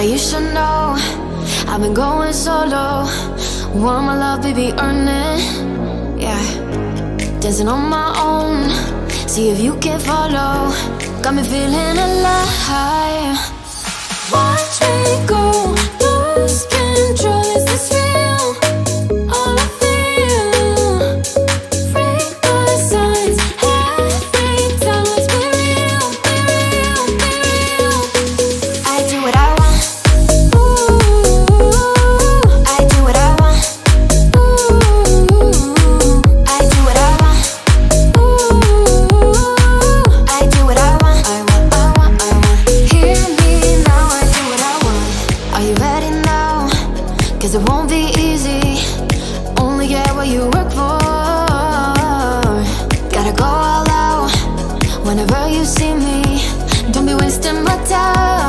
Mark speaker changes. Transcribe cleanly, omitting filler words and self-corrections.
Speaker 1: that you should know. I've been going solo. Want my love, baby, earn it. Yeah, dancing on my own. See if you can follow. Got me feeling alive. Watch me go, lose control. Is this real? All I feel. Break the signs. Every time, let's be real, be real, be real. I do what I want. Ooh, I do what I want. Ooh, I do what I want. Ooh, I do what I want. I want, I want, I want. Hear me now, I do what I want. Are you ready now? 'Cause it won't be easy. Only get what you work for. Gotta go all out whenever you see me. Don't be wasting my time.